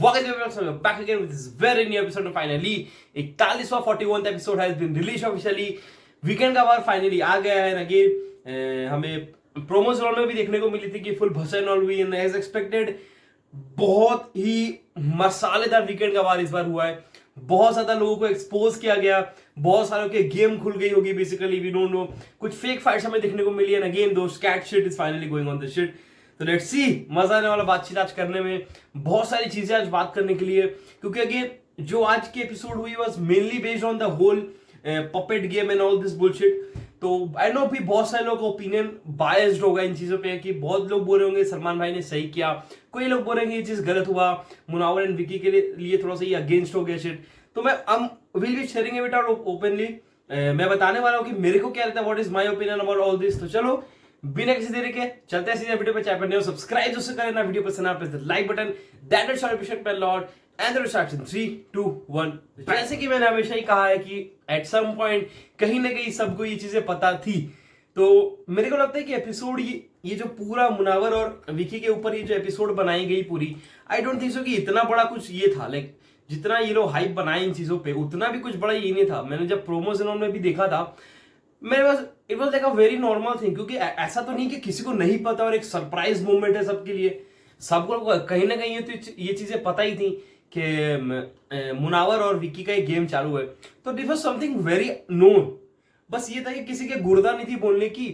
back again with this very new episode of finally 41वां 41th episode has been released officially. Weekend का बार finally आ गया है. Again हमें promos role में भी देखने को मिली थी कि फुल भसन ऑल हुई एंड एज एक्सपेक्टेड बहुत ही मसालेदार वीकेंड का बार इस बार हुआ है. बहुत ज्यादा लोगों को एक्सपोज किया गया, बहुत सारों के गेम खुल गई होगी. बेसिकली वी डोंट नो, कुछ फेक फाइट्स हमें देखने को मिली. And again two cat shit is finally going on the shit. तो लेट्स सी, मजा आने वाला बातचीत आज करने में. बहुत सारी चीजें आज बात करने के लिए, क्योंकि अगेन जो आज की एपिसोड हुई was mainly based on the whole puppet game and all this bullshit. तो आई नो भी बहुत सारे लोगों का ओपिनियन बायस्ड होगा इन चीजों पे, कि बहुत लोग बोल रहे होंगे सलमान भाई ने सही किया, कोई लोग बोल रहे हैं ये चीज गलत हुआ, मुनावर एंड विकी के लिए थोड़ा सा ये अगेंस्ट हो गया शिट. तो मैं will be sharing it out openly. मैं बताने वाला हूँ कि मेरे को क्या लगता है, what is my opinion about all this. तो चलो बिना किसी देरी के चलते हैं सीधे वीडियो पे. चाहे नहीं हो सब्सक्राइब जरूर करें ना, वीडियो पसंद आप the like button that will show appreciate pay lot. And the start in 3 2 1. जैसे कि मैंने हमेशा ही कहा है कि एट सम पॉइंट कहीं ना कहीं सबको ये चीजें पता थी. तो मेरे को लगता है कि एपिसोड ये जो पूरा मुनावर और विकी के ऊपर ये जो एपिसोड बनाई गई पूरी, आई डोंट थिंक सो कि इतना बड़ा कुछ ये था. लाइक जितना ये लोग हाइप बनाए इन चीजों पे, उतना भी कुछ बड़ा ये नहीं था. मैंने जब प्रोमोशन में भी देखा था, मेरे पास it was like a very normal thing. क्योंकि ऐसा तो नहीं कि किसी को नहीं पता और एक सरप्राइज मोमेंट है सबके लिए. सबको कहीं ना कहीं ये चीजें पता ही थी कि मुनावर और विकी का एक गेम चालू है. तो this was something very known. बस ये था कि किसी के गुर्दा नहीं थी बोलने की.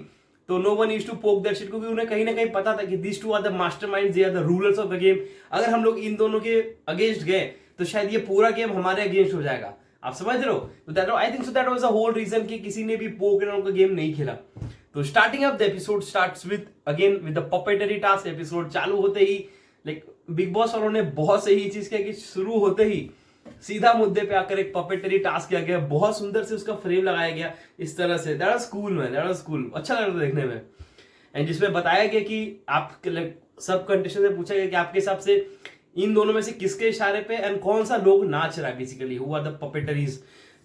तो no one used to poke that shit, क्योंकि उन्हें कहीं ना कहीं पता था कि this two are the masterminds, they are the rulers of the game. अगर हम लोग इन दोनों के अगेंस्ट गए तो शायद ये पूरा गेम हमारे अगेंस्ट हो जाएगा. आप समझ रहे हो? तो that I think so that was the whole reason कि किसी ने भी पोक एंड का गेम नहीं खेला. तो starting of the episode starts with again with the puppetry task. Episode चालू होते ही लाइक बिग बॉस वालों ने बहुत सही चीज किया कि शुरू होते ही सीधा मुद्दे पे आकर एक पपेटरी टास्क किया गया. बहुत सुंदर से उसका फ्रेम लगाया गया इस तरह से. That was cool man, that was cool. अच्छा लग रहा था देखने में. एंड जिसमें बताया गया कि आप सब कंटेस्टेंट से पूछा गया कि आपके हिसाब से इन दोनों में से किसके इशारे पे एंड कौन सा लोग नाच रहा है, बेसिकली हु आर द पपेटरीज.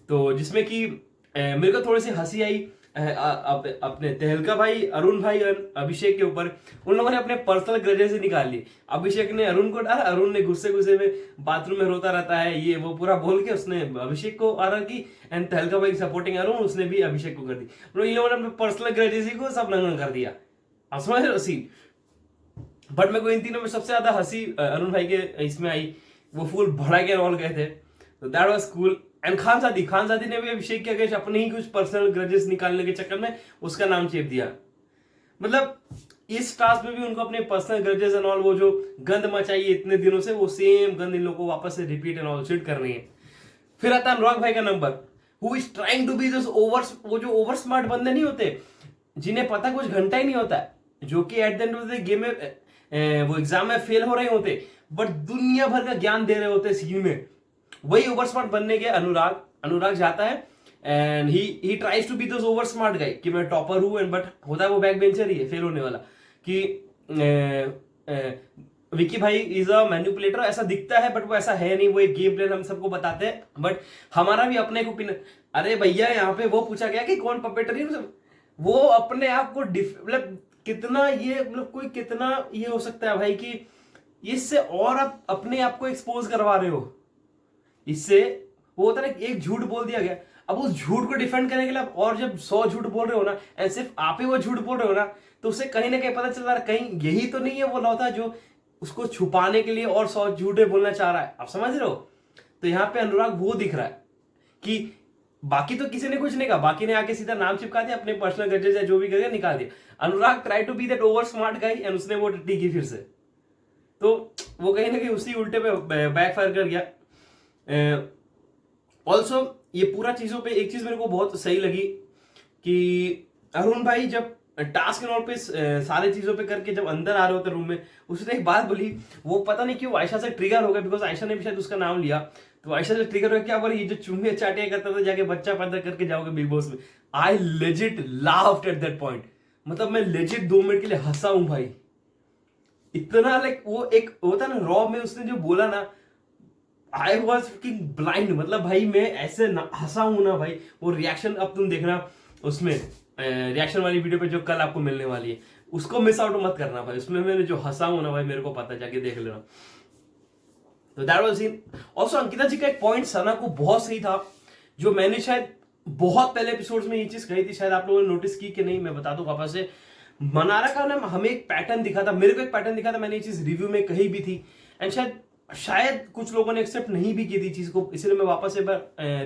तो जिसमें कि मेरे को थोड़ी सी हंसी आई अपने तहलका भाई, अरुण भाई और अभिषेक के ऊपर. उन लोगों ने अपने पर्सनल ग्रजेस निकाल लिए. अभिषेक ने अरुण को डाला, अरुण ने गुस्से गुस्से में बाथरूम में रोता रहता है ये वो पूरा बोल के उसने अभिषेक को आर की. एंड तहलका भाई सपोर्टिंग अरुण, उसने भी अभिषेक को कर दी. इन लोगों ने अपने पर्सनल ग्रजेस को सब नंगा कर दिया. आप समझ रहे हो सीन. बट मेरे को इन तीनों में सबसे ज्यादा हंसी अरुण भाई के इसमें आई. वो फुल भड़ा के रोल गए थे. तो that was cool. And Khanzaadi ने भी अभिषेक के अगेंस्ट अपने ही कुछ पर्सनल ग्रजेस निकालने के चक्कर में उसका नाम चेप दिया. मतलब इस टास्क में भी उनको अपने पर्सनल ग्रजेस एंड ऑल, वो जो गंद मचाई है इतने दिनों से, वो सेम गंद इन लोगों को वापस से रिपीट एंड ऑल शिट करनी है. फिर आता है अनुराग भाई का number, who is trying to be this वो जो ओवर स्मार्ट बंदे नहीं होते जिन्हें पता कुछ घंटा ही नहीं होता है, जो कि at the end of the game में वो एग्जाम में फेल हो रहे होते बट दुनिया भर का ज्ञान दे रहे होते सीन में. वही ओवर स्मार्ट बनने के अनुराग जाता है and he tries to be those over smart guy कि मैं टॉपर हूं. एंड बट होता है वो बैक बेंचर ही है, फेल होने वाला. कि विकी भाई इज अ मैनिपुलेटर ऐसा दिखता है बट वो ऐसा है नहीं. वो एक गेम प्लान हम सबको बताते हैं बट हमारा भी अपने को अरे भैया यहाँ पे वो पूछा गया कि कौन पपेटरी, वो अपने आप को मतलब कितना ये मतलब कोई कितना ये हो सकता है भाई कि इससे और आप अपने आप को एक्सपोज करवा रहे हो. इससे वो होता है ना, एक झूठ बोल दिया गया, अब उस झूठ को डिफेंड करने के लिए आप और जब 100 झूठ बोल रहे हो ना, एंड सिर्फ आप ही वो झूठ बोल रहे हो ना, तो उससे कहीं ना कहीं पता चल रहा है कहीं यही तो नहीं है वो लौता जो उसको छुपाने के लिए और 100 झूठे बोलना चाह रहा है. आप समझ रहे हो? तो यहाँ पे अनुराग वो दिख रहा है कि बाकी तो किसी ने कुछ नहीं कहा, बाकी ने आके सीधा नाम चिपका दिया, अपने पर्सनल गजेज या जो भी करके निकाल दिया. Anurag try to be that over smart guy and उसने वो टी की फिर से. तो वो कहीं ना कहीं उसी उल्टे पे बैकफायर कर गया. ऑल्सो ये पूरा चीजों पे एक चीज मेरे को बहुत सही लगी कि अरुण भाई जब टास्क एंड ऑल पे सारे चीजों पे करके जब अंदर आ रहे होते रूम में, उसने एक बात बोली. वो पता नहीं क्यों आयशा से ट्रिगर हो गया, बिकॉज आयशा ने भी शायद उसका नाम लिया. तो आयशा से ट्रिगर हो गया, क्या बोले ये जो चूहे चाटे करता था जाके बच्चा पैदा करके जाओगे बिग बॉस में. I legit laughed at that point. मतलब मैं लेजिट 2 मिनट के लिए हंसा हूं भाई. इतना लाइक वो एक होता ना रॉ में उसने जो बोला ना, आई वॉज फकिंग ब्लाइंड. मतलब भाई मैं ऐसे हंसा हूं ना भाई. वो रिएक्शन अब तुम देखना उसमें रिएक्शन वाली वीडियो पे जो कल आपको मिलने वाली है, उसको मिस आउट मत करना भाई. उसमें मैंने जो हंसा हूं ना भाई, मेरे को पता, जाके देख लेना. तो that was scene. Also Ankita ji का एक पॉइंट सना को बहुत सही था, जो मैंने शायद बहुत पहले एपिसोड्स में ये चीज कही थी, शायद आप लोगों ने नोटिस की कि नहीं, मैं बता दूं वापस से। मनारा का ना हमें एक पैटर्न दिखा था, मेरे को एक पैटर्न दिखा था, मैंने ये चीज रिव्यू में कही भी थी, एंड शायद शायद कुछ लोगों ने एक्सेप्ट नहीं भी की थी चीज को, इसलिए मैं वापस से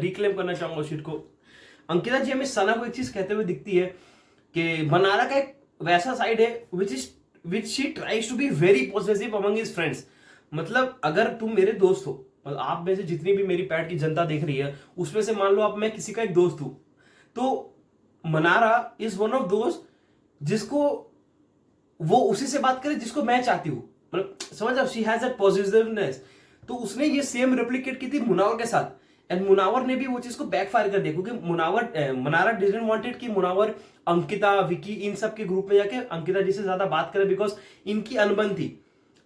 रिक्लेम करना चाहूंगा उस चीज को। अंकिता जी हमें सना को एक चीज कहते हुए दिखती है कि मनारा का एक वैसा साइड है which she tries to be very positive among his friends. मतलब अगर तुम मेरे दोस्त हो, मतलब आप में से जितनी भी मेरी पैट की जनता देख रही है, उसमें से मान लो आप मैं किसी का एक दोस्त हूं, तो मनारा इज वन ऑफ दोस्त जिसको वो उसी से बात करे जिसको मैं चाहती हूँ, मतलब समझ आओ, शी हैज दैट पॉजिटिवनेस। तो उसने ये सेम रेप्लिकेट की थी मुनावर के साथ, एंड मुनावर ने भी वो चीज को बैकफायर कर दिया, क्योंकि मनारा डिडंट वांटेड कि मुनावर अंकिता, विकी इन सब के ग्रुप में जाके अंकिता जी से ज्यादा बात करे, बिकॉज इनकी अनबन थी।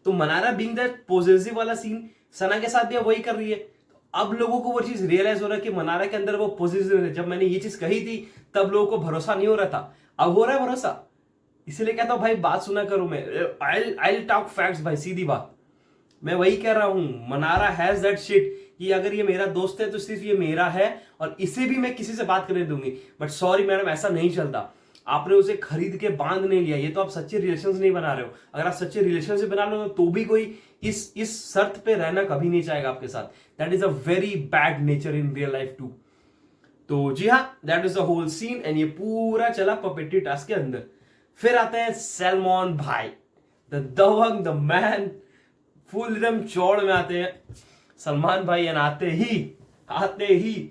तो मनारा बीइंग दैट पॉजिटिव वाला सीन सना के साथ भी वही कर रही है। तो अब लोगों को वो चीज रियलाइज हो रहा है कि मनारा के अंदर वो पॉजिटिव है। जब मैंने ये चीज कही थी तब लोगों को भरोसा नहीं हो रहा था, अब हो रहा है भरोसा। इसीलिए कहता हूं भाई बात सुना करो, मैं आई टॉक फैक्ट्स भाई, सीधी बात। मैं वही कह रहा हूं, मनारा हैज दैट शिट कि अगर ये मेरा दोस्त है तो सिर्फ ये मेरा है और इसे भी मैं किसी से बात करने दूंगी। बट सॉरी मैडम, ऐसा नहीं चलता। आपने उसे खरीद के बांध नहीं लिया, ये तो आप सच्चे रिलेशंस नहीं बना रहे हो। अगर आप सच्चे रिलेशनशिप बना लो तो भी कोई इस शर्त पे रहना कभी नहीं चाहेगा आपके साथ। That is a very bad nature in real life too. तो जी हाँ, that is the whole scene, and ये पूरा चला पपेट्री टास्क के अंदर। फिर आते हैं सलमान भाई, the Dabangg, the man, full एकदम चौड़ में आते हैं सलमान भाई, एंड आते ही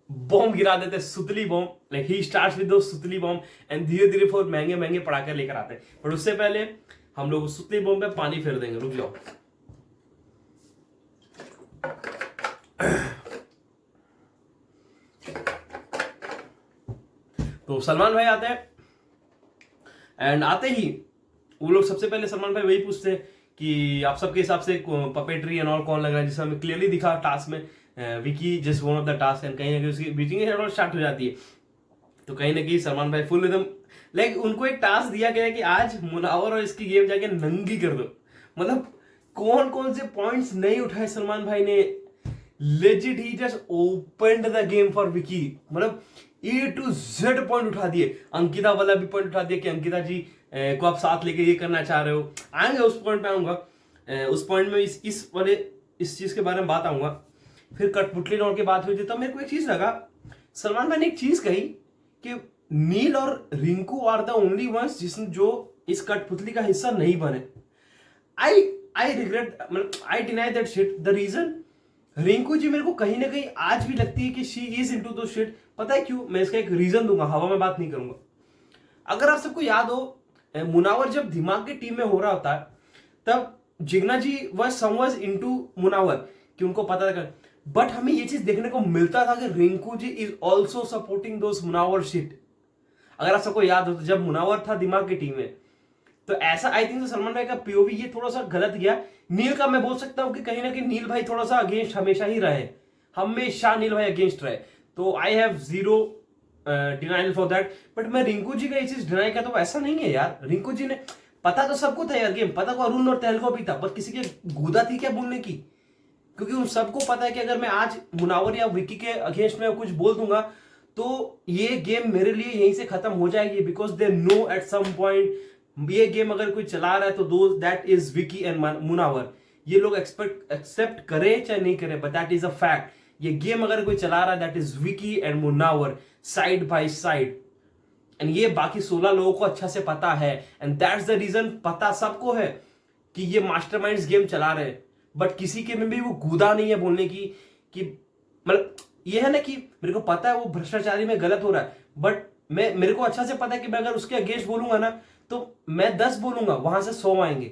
बॉम्ब गिरा देते, सुतली bomb. Like he starts with दो सुतली बॉम्ब एंड धीरे धीरे फिर महंगे महंगे पटाखे लेकर आते हैं। पर उससे पहले हम लोग सुतली बॉम्ब पे पानी फेर देंगे, रुक जाओ। तो सलमान भाई आते हैं, एंड आते ही वो लोग सबसे पहले सलमान भाई वही पूछते हैं कि आप सबके हिसाब से पपेट्री एंड ऑल कौन लग रहा है, जिसमें हमें क्लियरली दिखा टास्क में Vicky just one of the task, and कहीं ना कहीं उसकी बीचिंग स्टार्ट हो जाती है। तो कहीं ना कहीं सलमान भाई फुल एकदम लाइक उनको एक टास्क दिया गया है कि आज मुनावर और इसकी गेम जाके नंगी कर दो। मतलब कौन कौन से पॉइंट्स नहीं उठाए सलमान भाई ने, legit he just opened the game for Vicky. मतलब A to Z पॉइंट उठा दिए, अंकिता वाला भी पॉइंट उठा दिया कि अंकिता जी को आप साथ लेके ये करना चाह रहे हो। आएंगे उस पॉइंट पे, आऊंगा उस पॉइंट में इस चीज के बारे में बात आऊंगा। फिर कठपुतली नौड़ की बात हुई थी, तब मेरे को एक चीज लगा, सलमान भाई ने एक चीज कही कि नील और Rinku are the only ones जो इस कठपुतली का हिस्सा नहीं बने। आई रिग्रेट, मतलब I deny that shit. The reason, Rinku ji मेरे को कहीं ना कहीं आज भी लगती है कि शी इज इनटू दो शिट। पता है क्यों? मैं इसका एक रीजन दूंगा, हवा में बात नहीं करूंगा। अगर आप सबको याद हो, मुनावर जब दिमाग की टीम में हो रहा होता है तब जिग्ना जी वह समवज इनटू मुनावर कि उनको पता था, बट हमें ये चीज देखने को मिलता था कि Rinku ji is also supporting those Munawar shit. अगर आप सबको याद हो तो जब मुनावर था दिमाग की टीम में, तो ऐसा आई थिंक सलमान भाई का पीओवी ये थोड़ा सा गलत गया। नील का मैं बोल सकता हूं कि कहीं ना कहीं नील भाई थोड़ा सा अगेंस्ट हमेशा ही रहे, हमेशा नील भाई अगेंस्ट रहे। तो I have zero denial for that. But मैं रिंकू जी का ये चीज डिनाई करता हूं, ऐसा नहीं है यार। रिंकू जी ने पता तो सबको था यार, गेम पता को अरुण और तहल को भी था, पर किसी के गुदा थी क्या बोलने की? क्योंकि उन सबको पता है कि अगर मैं आज मुनावर या विकी के अगेंस्ट में कुछ बोल दूंगा तो ये गेम मेरे लिए यहीं से खत्म हो जाएगी, because they know at some point ये गेम अगर कोई चला रहा है तो दो that is Vicky and Munawar. ये लोग एक्सेप्ट करे चाहे नहीं करे, but that is a fact. ये गेम अगर कोई चला रहा है that is Vicky and Munawar side by side, and ये बाकी 16 लोगों को अच्छा से पता है। एंड दैट्स द रीजन, पता सबको है कि ये मास्टरमाइंड्स गेम चला रहे हैं, बट किसी के में भी वो गुदा नहीं है बोलने की कि मतलब ये है ना कि मेरे को पता है वो भ्रष्टाचारी में गलत हो रहा है, बट मेरे को अच्छा से पता है कि मैं अगर उसके अगेंस्ट बोलूंगा ना तो मैं 10 बोलूंगा, वहां से 100 आएंगे।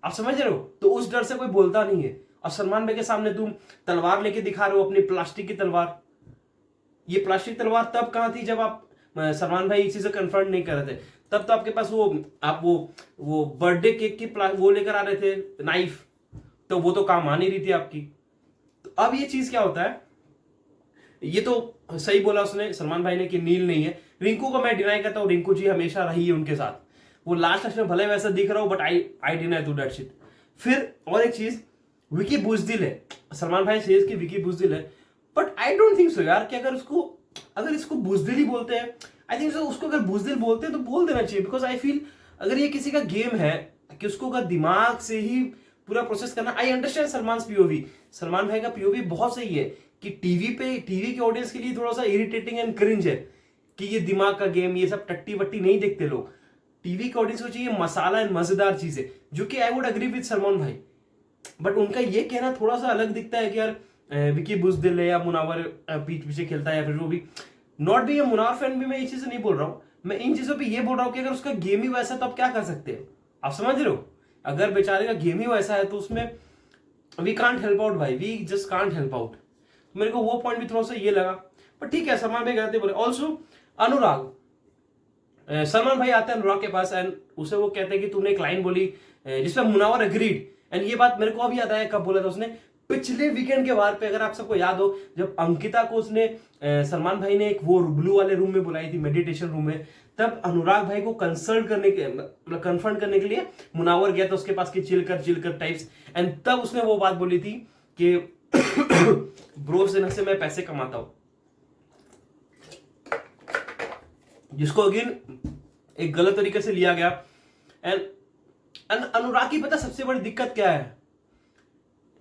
आप समझ रहे हो? तो उस डर से कोई बोलता नहीं है। और सलमान भाई के सामने तुम तलवार लेके दिखा रहे हो, अपनी प्लास्टिक की तलवार। ये प्लास्टिक तलवार तब कहां थी जब आप सलमान भाई इसी से कन्फ्रंट नहीं कर रहे थे। तब तो आपके पास वो बर्थडे केक की वो लेकर आ रहे थे नाइफ, तो वो तो काम आ नहीं रही थी आपकी। तो अब ये चीज क्या होता है, ये तो सही बोला उसने सलमान भाई ने कि नील नहीं है। रिंकू को मैं डिनाई करता हूँ, रिंकू जी हमेशा रही है उनके साथ। वो लास्ट में भले वैसा दिख रहा हो, but I deny to that shit. फिर और एक चीज, विकी बुजदिल है, सलमान भाई सेज कि विकी बुजदिल है, but I don't think so यार कि अगर इसको बुजदिल ही बोलते हैं, आई थिंक सो उसको अगर बुजदिल बोलते हैं तो बोल देना चाहिए, बिकॉज आई फील अगर ये किसी का गेम है कि उसको अगर दिमाग से ही पूरा प्रोसेस करना, I understand Salman POV, Salman भाई का पीओवी बहुत सही है कि टीवी के ऑडियंस के लिए थोड़ा सा इरिटेटिंग एंड क्रिंज है कि ये दिमाग का गेम, ये सब टट्टी वट्टी नहीं देखते लोग, टीवी के ऑडियंस को चाहिए मसाला एंड मजेदार चीजें, जो कि I would agree with Salman भाई। बट उनका ये कहना थोड़ा सा अलग दिखता है कि यार विकी बुजदिल है या मुनावर पीछे खेलता है या फिर वो भी, नॉट बी मुनावर फैन भी मैं ये चीजें नहीं बोल रहा हूं, मैं इन चीजों पे ये बोल रहा हूं कि अगर उसका गेम ही वैसा तो आप क्या कर सकते हो, आप समझ रहे हो, अगर बेचारे का गेम ही वैसा है तो उसमें वी कांट हेल्प आउट भाई, we just can't help out. मेरे को वो पॉइंट भी थोड़ा सा ये लगा, पर ठीक है सलमान भाई कहते बोले। ऑल्सो अनुराग, सलमान भाई आते हैं अनुराग के पास एंड उसे वो कहते हैं कि तूने एक लाइन बोली जिसमें मुनावर एग्रीड, एंड ये बात मेरे को अभी याद आया कब बोला था उसने, पिछले वीकेंड के वार पे, अगर आप सबको याद हो जब अंकिता को उसने सलमान भाई ने एक वो ब्लू वाले रूम में बुलाई थी, मेडिटेशन रूम में, तब अनुराग भाई को कंसल्ट करने के मतलब कन्फ्रंट करने के लिए मुनावर गया था उसके पास कि चिल कर टाइप्स, एंड तब उसने वो बात बोली थी कि ब्रो से मैं पैसे कमाता हूं, जिसको अगेन एक गलत तरीके से लिया गया। एंड अनुराग की पता सबसे बड़ी दिक्कत क्या है,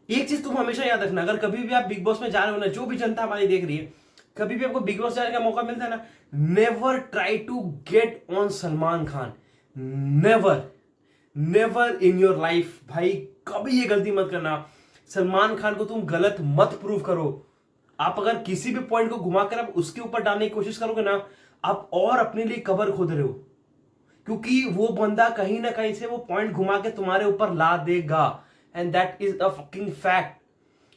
एक चीज तुम हमेशा याद रखना, अगर कभी भी आप बिग बॉस में जा रहे हो ना, जो भी जनता हमारी देख रही है, कभी भी आपको बिग बॉस जाने का मौका मिलता है ना, never try to get on Salman Khan, never never in your life भाई, कभी ये गलती मत करना, सलमान खान को तुम गलत मत प्रूव करो। आप अगर किसी भी पॉइंट को घुमाकर आप उसके ऊपर डालने की कोशिश करोगे ना, आप और अपने लिए कबर खोद रहे हो, क्योंकि वो बंदा कहीं ना कहीं से वो पॉइंट घुमा के तुम्हारे ऊपर ला देगा, and that is a fucking fact.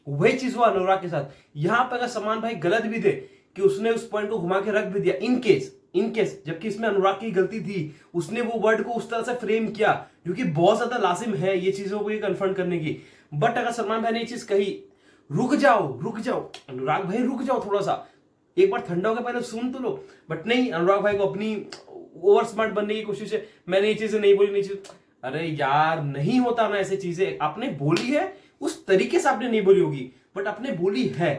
वही चीज हुआ अनुराग के साथ, यहां पर अगर सलमान भाई गलत भी थे कि उसने उस पॉइंट को घुमा के रख भी दिया, इन केस जबकि इसमें अनुराग की गलती थी, उसने वो वर्ड को उस तरह से फ्रेम किया, जो कि बहुत ज्यादा लाजिम है ये चीजों को कन्फर्म करने की। बट अगर सलमान भाई ने ये चीज कही, रुक जाओ अनुराग भाई, रुक जाओ थोड़ा सा, एक बार ठंडा होकर पहले सुन तो लो, बट नहीं, अनुराग भाई को अपनी ओवर स्मार्ट बनने की कोशिश है, मैंने ये चीजें नहीं बोली, अरे यार नहीं होता ना ऐसे चीजें, आपने बोली है उस तरीके से आपने नहीं बोली होगी, बट आपने बोली है।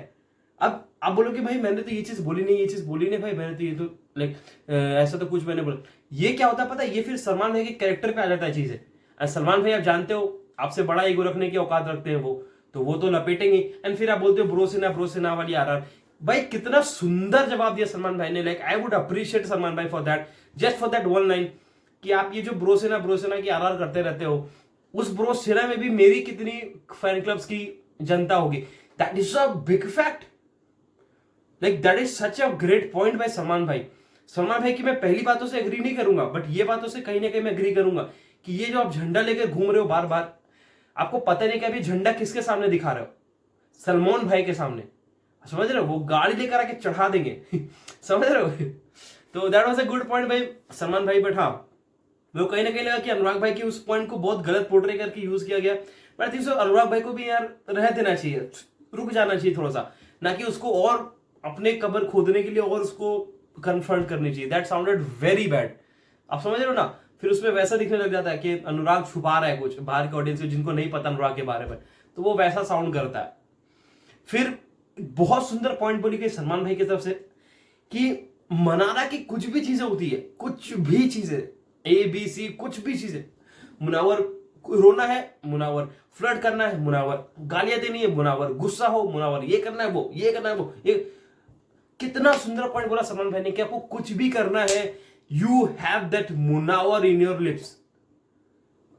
अब आप बोलोगे भाई मैंने तो ये चीज बोली नहीं भाई, मैंने तो ये तो लाइक ऐसा तो कुछ मैंने बोला, ये क्या होता है पता है, ये फिर सलमान भाई के कैरेक्टर पे आ जाता है चीजें। सलमान भाई आप जानते हो आपसे बड़ा ईगो रखने की औकात रखते हैं वो तो लपेटेंगे, एंड फिर आप बोलते हो ब्रो से ना वाली आर भाई, कितना सुंदर जवाब दिया सलमान भाई ने, like I would appreciate Salman भाई for that, just for that one line, कि आप ये जो ब्रोसेना की आर करते रहते हो, उस ब्रोसेना में भी मेरी कितनी फैन क्लब्स की जनता होगी, that is a big fact, like that is such a great point by Salman भाई की मैं पहली बातों से एग्री नहीं करूंगा, बट ये बातों से कहीं ना कहीं मैं एग्री करूंगा कि ये जो आप झंडा लेकर घूम रहे हो बार बार, आपको पता नहीं कि अभी झंडा किसके सामने दिखा रहे हो, सलमान भाई के सामने, समझ रहे हो, वो गाड़ी लेकर आके चढ़ा देंगे समझ रहे हो। तो that was a good point भाई सलमान भाई, बट हाँ वो कहीं ना कहीं लगा कि अनुराग भाई की उस पॉइंट को बहुत गलत पोर्ट्रे करके यूज किया गया, बट आई थिंक सो अनुराग भाई को भी यार रह देना चाहिए, रुक जाना चाहिए थोड़ा सा, ना कि उसको और अपने कबर खोदने के लिए और उसको कन्फ्रंट करनी चाहिए, दैट साउंडेड वेरी बैड, आप समझ रहे हो ना, फिर उसमें वैसा दिखने लग जाता है कि अनुराग छुपा रहा है कुछ बाहर के ऑडियंस जिनको नहीं पता अनुराग के बारे में, तो वो वैसा साउंड करता है। फिर बहुत सुंदर पॉइंट बोली गई सलमान भाई की तरफ से कि मनाना की कुछ भी चीजें होती है, कुछ भी चीजें ABC, कुछ भी चीजें, मुनावर रोना है मुनावर, फ्लर्ट करना है मुनावर, गालियां देनी है मुनावर, गुस्सा हो मुनावर, ये करना है वो, ये करना है वो, ये कितना सुंदर पॉइंट बोला सलमान भाई ने कि आपको कुछ भी करना है, you have that Munawar in your lips,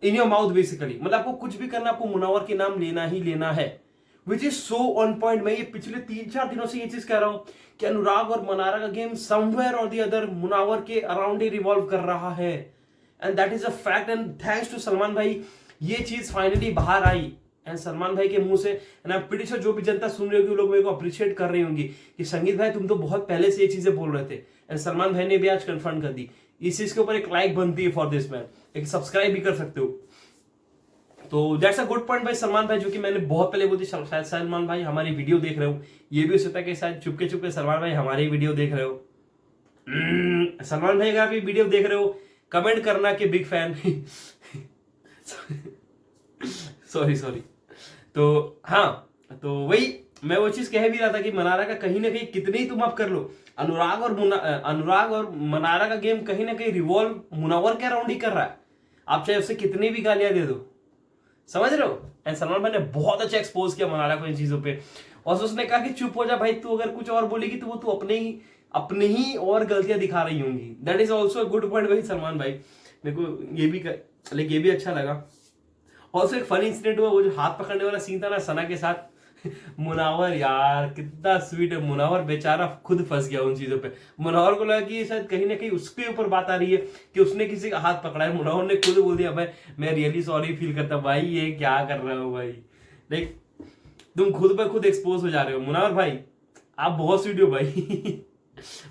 in your mouth basically, मतलब आपको कुछ भी करना, आपको मुनावर के नाम लेना ही लेना है, which is so on point. मैं ये पिछले 3-4 दिनों से ये चीज कह रहा हूं कि अनुराग और मनारा का गेम समवेयर और द अदर मुनावर के अराउंड ही रिवॉल्व कर रहा है, and that is a fact, and thanks to Salman भाई ये चीज फाइनली बाहर आई, एंड सलमान भाई के मुंह से, and I am pretty sure जो भी जनता सुन रही होगी लोग मेरे को अप्रिशिएट कर रही होंगी कि संगीत भाई तुम तो बहुत पहले से ये चीजें बोल रहे थे, एंड सलमान भाई ने भी आज कंफर्म कर दी। इस चीज के ऊपर एक लाइक बनती है फॉर दिस मैन, एक सब्सक्राइब भी कर सकते हो। तो दैट्स अ गुड पॉइंट भाई सलमान भाई, जो कि मैंने बहुत पहले बोली, शायद सलमान भाई हमारी वीडियो देख रहे हो, ये भी हो सकता है कि शायद चुपके चुपके सलमान भाई हमारी वीडियो देख रहे हो। सलमान भाई अगर आप ये वीडियो देख रहे हो कमेंट करना कि बिग फैन सॉरी तो हाँ, तो वही मैं वो चीज कह भी रहा था कि मनारा का कहीं ना कहीं कितने ही तुम आप कर लो, अनुराग और मनारा का गेम कहीं ना कहीं रिवॉल्व मुनावर के अराउंड ही कर रहा है। आप चाहे उसे कितनी भी गालियां दे दो, समझ रहे हो। एंड सलमान भाई ने बहुत अच्छा एक्सपोज किया मनारा को इन चीजों पे, और उसने कहा कि चुप हो जा भाई, तू अगर कुछ और बोलेगी तो वो तू अपने ही और गलतियां दिखा रही होंगी। That is also good point भाई सलमान भाई, मेरे को ये भी अच्छा लगा। ऑल्सो एक फनी इंसिडेंट हुआ, वो जो हाथ पकड़ने वाला सीन था ना सना के साथ, मुनावर यार कितना स्वीट है, मुनावर बेचारा खुद फंस गया उन चीजों पे। मुनावर को लगा कि शायद कहीं ना कहीं उसके ऊपर बात आ रही है कि उसने किसी का हाथ पकड़ा है, मुनावर ने खुद बोल दिया भाई मैं रियली सॉरी फील करता भाई, ये क्या कर रहे हो भाई, लाइक तुम खुद पर खुद एक्सपोज हो जा रहे हो। मुनावर भाई आप बहुत स्वीट हो भाई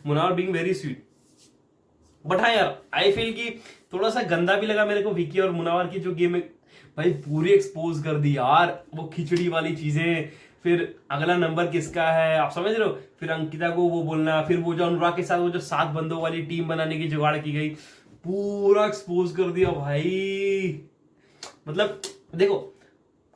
Munawar being very sweet. But हाँ यार आई फील कि थोड़ा सा गंदा भी लगा मेरे को विकी और मुनावर की जो गेम है भाई, पूरी एक्सपोज कर दी यार, वो खिचड़ी वाली चीजें, फिर अगला नंबर किसका है आप समझ रहे हो, फिर अंकिता को वो बोलना, फिर वो जो अनुराग के साथ वो जो 7 बंदों वाली टीम बनाने की जुगाड़ की गई, पूरा एक्सपोज कर दिया भाई। मतलब देखो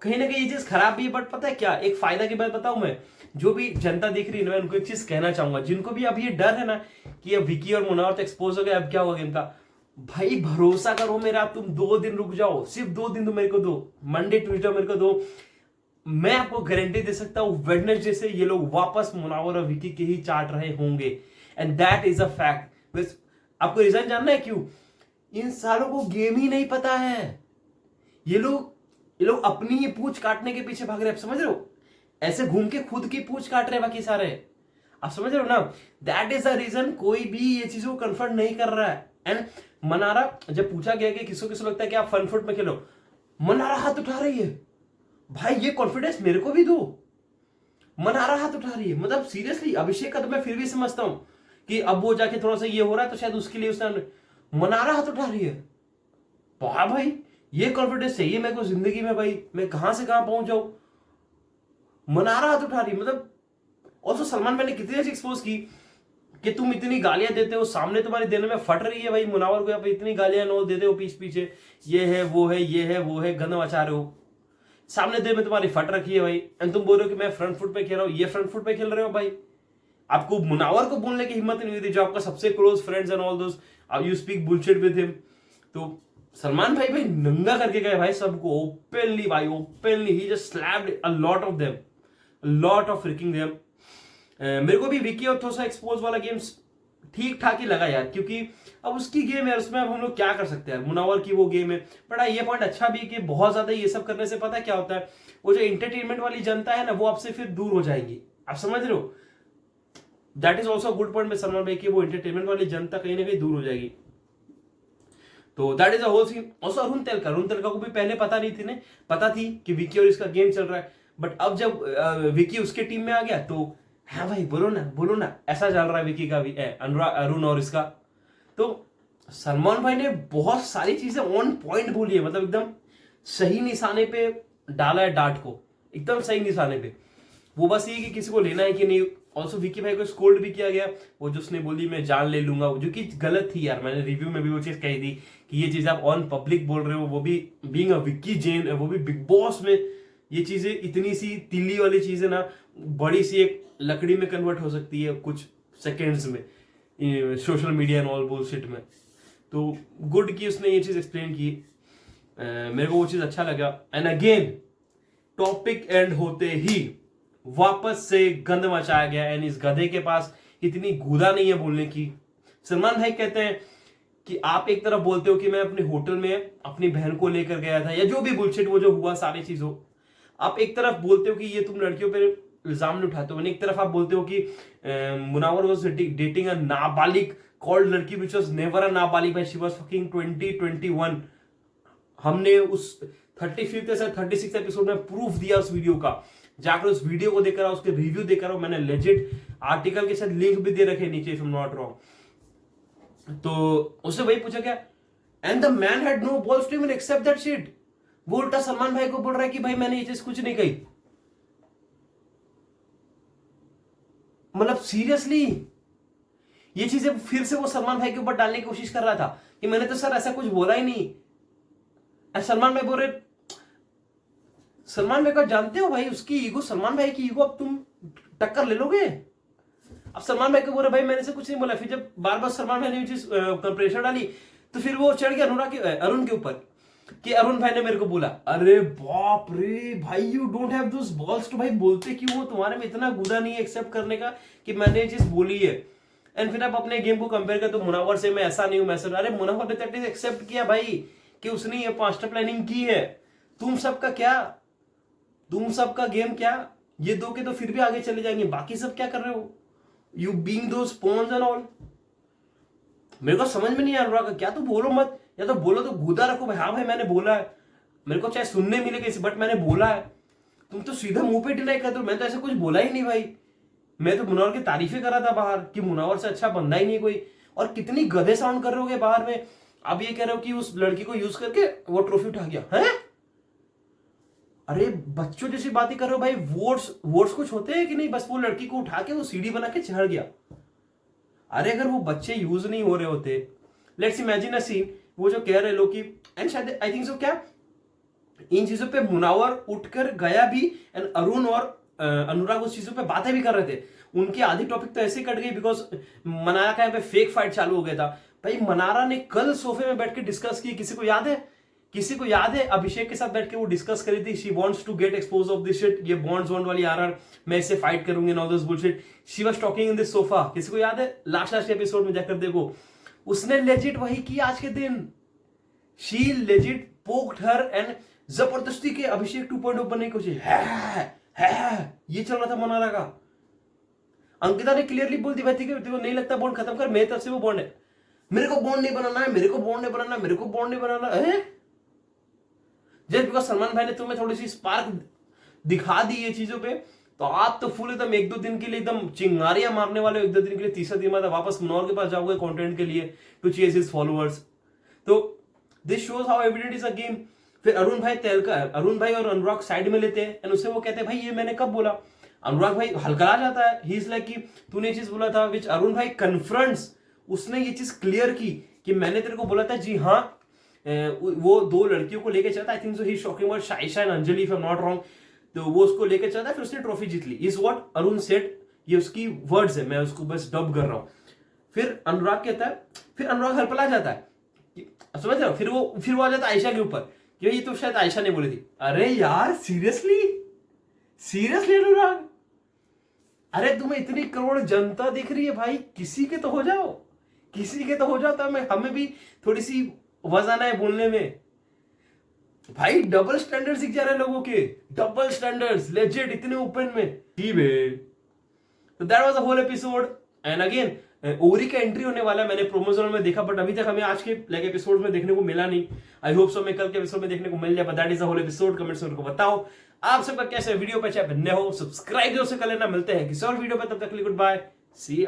कहीं ना कहीं ये चीज खराब भी है, बट पता है क्या, एक फायदा की बात बताऊं मैं, जो भी जनता देख रही है मैं उनको एक चीज कहना चाहूंगा, जिनको भी अब ये डर है ना कि अब विकी और मुनावर तो एक्सपोज हो गए, अब क्या होगा गेम का, भाई भरोसा करो मेरा, तुम 2 दिन रुक जाओ, सिर्फ 2 दिन तो मेरे को दो, मंडे ट्यूजडे मेरे को दो, मैं आपको गारंटी दे सकता हूं वेडनेसडे से ये लोग वापस मुनावर और विकी के ही चाट रहे होंगे, and that is a fact. आपको रीजन जानना है क्यों, इन सालों को गेम ही नहीं पता है, ये लोग अपनी ही पूछ काटने के पीछे भाग रहे हैं, आप समझ रहे हो, ऐसे घूम के खुद की पूछ काट रहे हैं बाकी सारे, आप समझ रहे हो ना। दैट इज द रीजन कोई भी ये चीजों को कन्फर्म नहीं कर रहा है। एंड मनारा जब पूछा गया कि किसको किसको लगता है कि आप फन फुट में खेलो, मनारा हाथ उठा रही है, भाई ये कॉन्फिडेंस मेरे को भी दो, मनारा हाथ उठा रही है, मतलब सीरियसली अभिषेक का तो मैं फिर भी समझता हूं कि अब वो जाके थोड़ा सा ये हो रहा है तो शायद उसके लिए उसने, मनारा हाथ उठा रही है, वाह भाई ये कॉन्फिडेंस चाहिए मेरे को जिंदगी में भाई, मैं कहां से कहां पहुंच जाऊं, मनारा हाथ उठा रही है। मतलब ऑल्सो सलमान मैंने कितनी अच्छी एक्सपोज की कि तुम इतनी गालियां देते हो, सामने तुम्हारे देने में फट रही है भाई, मुनावर को आप इतनी गालियां नो देते हो पीछे पीछे, ये है वो है ये है वो है, गंद मचा रहे हो, सामने देर में तुम्हारी फट रखी है भाई, एंड तुम बोल रहे हो कि मैं फ्रंट फुट पे खेल रहा हूं, ये फ्रंट फुट पे खेल रहे हो भाई, आपको मुनावर को बोलने की हिम्मत नहीं हुई थी, जो आपका सबसे close friends and all those, you speak bullshit with him. तो सलमान भाई नंगा करके गए भाई सबको, ओपनली भाई, openly he just slapped a lot of them, lot of fricking them. मेरे को भी विकी और थोड़ा सा एक्सपोज वाला गेम्स ठीक ठाक ही लगा यार, क्योंकि अब उसकी गेम है, उसमें अब हम लोग क्या कर सकते हैं यार, मुनावर की वो गेम है। बट ये पॉइंट अच्छा भी है कि बहुत ज्यादा ये सब करने से पता है क्या होता है, वो जो एंटरटेनमेंट वाली जनता है ना वो आपसे फिर दूर हो जाएगी, आप समझ रहे हो। That is also good point में सलमान भाई की, वो एंटरटेनमेंट वाली जनता कहीं ना कहीं दूर हो जाएगी। तो that is a whole scene. Also Arun तेलका को भी पहले पता नहीं थी, ने पता थी कि विकी और इसका गेम चल रहा है, बट अब जब विकी उसके टीम में आ गया तो हाँ भाई बोलो ना ऐसा चल रहा है विकी का भी, अरुण और इसका। तो सलमान भाई ने बहुत सारी चीजें ऑन पॉइंट बोली है, मतलब एकदम सही निशाने पे डाला है डांट को, एकदम सही निशाने पे। वो बस ये कि किसी को लेना है कि नहीं। ऑल्सो विकी भाई को स्कोल्ड भी किया गया, वो जो उसने बोली मैं जान ले लूंगा, जो कि गलत थी यार, मैंने रिव्यू में भी वो चीज कही थी कि ये चीज आप ऑन पब्लिक बोल रहे हो, वो भी बीइंग अ विक्की जैन, वो भी बिग बॉस में, ये चीजें इतनी सी तिल्ली वाली चीजें ना बड़ी सी एक लकड़ी में कन्वर्ट हो सकती है कुछ सेकेंड्स में, social media and all bullshit में। तो गुड की उसने ये चीज एक्सप्लेन की, मेरे को वो चीज अच्छा लगा। एंड अगेन टॉपिक एंड होते ही वापस से गंद मचाया गया, एंड इस गधे के पास इतनी गुदा नहीं है बोलने की। सलमान भाई कहते हैं कि आप एक तरफ बोलते हो कि मैं अपने होटल में अपनी बहन को लेकर गया था, या जो भी बुलशिट वो जो हुआ सारी चीजों, आप एक तरफ बोलते हो कि ये तुम लड़कियों पर इल्जाम नहीं उठाते हो, एक तरफ आप बोलते हो कि मुनावर वाज डेटिंग अ नाबालिग कॉल्ड लड़की विच वाज नेवर अ नाबालिग भाई, शी वाज फकिंग 20-21। हमने उस 35 से 36 एपिसोड में प्रूफ दिया उस वीडियो का, जाकर उस वीडियो को देखकर आओ, उसके रिव्यू देखकर आओ, मैंने लेजिट आर्टिकल के साथ लिंक भी दे रखे नीचे if I am not wrong. तो उससे वही पूछा क्या, and the man had no balls to even accept that shit. वो उल्टा सलमान भाई को बोल रहा है कि भाई मैंने ये चीज कुछ नहीं कही, मतलब सीरियसली ये चीजें फिर से वो सलमान भाई के ऊपर डालने की कोशिश कर रहा था कि मैंने तो सर ऐसा कुछ बोला ही नहीं। सलमान भाई बोल रहे सलमान भाई को जानते हो भाई, उसकी ईगो, सलमान भाई की ईगो अब तुम टक्कर ले लोगे। अब सलमान भाई को बोला भाई मैंने से कुछ नहीं बोला, फिर जब बार बार सलमान भाई ने चीज प्रेशर डाली तो फिर वो चढ़ गया अनुराग के अरुण के ऊपर कि अरुण भाई ने मेरे को बोला। अरे बाप रे भाई, you don't have those balls too भाई, बोलते क्यों हो, तुम्हारे में इतना गुदा नहीं है एक्सेप्ट करने का कि मैंने ये चीज बोली है। एंड फिर आप अपने गेम को कंपेयर कर तो मुनावर से मैं ऐसा नहीं हूं, मैं अरे मुनावर ने एटलीस्ट एक्सेप्ट किया भाई कि उसने ये मास्टर प्लानिंग की है। तुम सबका क्या, तुम सबका गेम क्या, ये दो के तो फिर भी आगे चले जाएंगे, बाकी सब क्या कर रहे हो, you being those pawns and all. मेरे को समझ में नहीं आ रहा क्या, तो बोलो मत, या तो बोलो तो गुदा रखो भाई, हाँ भाई मैंने बोला है, मेरे को चाहे सुनने मिले कैसे बट मैंने बोला है। तुम तो सीधा मुंह पे डिनाई कर दो, मैं तो ऐसा कुछ बोला ही नहीं भाई, मैं तो मुनावर की तारीफें कर रहा था बाहर कि मुनावर से अच्छा बंदा ही नहीं कोई। और कितनी गधे साउंड कर रहे हो बाहर में, अब ये कह रहे हो कि उस लड़की को यूज करके वो ट्रॉफी उठा गया है। अरे बच्चों जैसी बातें कर रहे हो भाई, वोट्स कुछ होते हैं कि नहीं, बस वो लड़की को उठा के वो सीढ़ी बना के चढ़ गया। अरे अगर वो बच्चे यूज नहीं हो रहे होते, लेट्स इमेजिन अ सीन, वो जो कह रहे लोग कि, एंड शायद आई थिंक सो क्या इन चीजों पे मुनावर उठकर गया भी, एंड अरुण और अनुराग उस चीजों पे बातें भी कर रहे थे। उनकी आधी टॉपिक तो ऐसे कट गई बिकॉज मनारा का यहाँ पे फेक फाइट चालू हो गया था। भाई मनारा ने कल सोफे में बैठ के डिस्कस की, किसी को याद है, किसी को याद है अभिषेक के साथ बैठ के वो डिस्कस करी थी, she wants to get expose of this shit, ये बॉन्ड्स वॉन्ड वाली आरआर, मैं इससे फाइट करूंगी, no this bullshit, she was talking in this sofa. किसी को याद है, लास्ट एपिसोड में जाकर देखो, उसने लेजिट वही किया आज के दिन, she legit poked her and जबरदस्ती के अभिषेक 2.0 बनने की कोशिश है, ये चल रहा था मनारा का। अंकिता ने क्लियरली बोल दी भाई ठीक है, तेरे को नहीं लगता बॉन्ड खत्म कर, मेरी तरफ से वो बॉन्ड है, मेरे को बॉन्ड नहीं बनाना है, मेरे को बॉन्ड नहीं बनाना, मेरे को बॉन्ड नहीं बनाना है। जस्ट बिकॉज सलमान भाई ने तुम्हें थोड़ी सी स्पार्क दिखा दी ये चीजों पे, तो आप तो फुल एकदम 1-2 दिन के लिए एकदम चिंगारियां मारने वाले हो, 1-2 दिन के लिए, तीसरा दिन बाद वापस मनोहर के पास जाओगे कंटेंट के लिए टू चेज हिज फॉलोअर्स। तो this shows how evident is a game. फिर अरुण भाई और अनुराग साइड में लेते हैं एंड उससे वो कहते हैं भाई ये मैंने कब बोला। अनुराग भाई हल्का जाता है, ही इज लाइक कि तूने ये चीज बोला था, विच अरुण भाई कन्फ्रंट्स, उसने ये चीज क्लियर की कि मैंने तेरे को बोला था, जी हाँ वो 2 लड़कियों को लेके चलता, I think so he shocking about Shaisha and Anjali if I am not wrong, तो वो उसको लेके चलता है, फिर उसने ट्रॉफी जीत ली, इज व्हाट अरुण सेड, ये उसकी वर्ड्स है, मैं उसको बस डब कर रहा हूं। फिर अनुराग कहता है, फिर अनुराग हल्पला जाता है, समझ रहे हो, फिर वो आ जाता है आयशा के ऊपर कि ये तो शायद आयशा ने बोली थी। अरे यार सीरियसली अनुराग, अरे तुम्हें इतनी करोड़ जनता दिख रही है भाई, किसी के तो हो जाओ, तो हमें भी थोड़ी सी वजन है बोलने में। भाई डबल स्टैंडर्ड सीख जा रहे हैं लोगों के, डबल स्टैंडर्ड्स लेजिट इतने ओपन में ही बे। तो that was the whole episode and again Orry का एंट्री होने वाला है, मैंने प्रोमोशनल में देखा बट अभी तक हमें आज के लाइक एपिसोड में देखने को मिला नहीं। आई होप सो मैं कल के एपिसोड में देखने को मिल जाए, but that is the whole episode. Comments में बताओ आप सबका कैसे वीडियो पे, चाहे नए हो सब्सक्राइब जरूर से कर लेना। मिलते हैं किसी और वीडियो पे, तब तक के लिए गुड बाय, सी यू।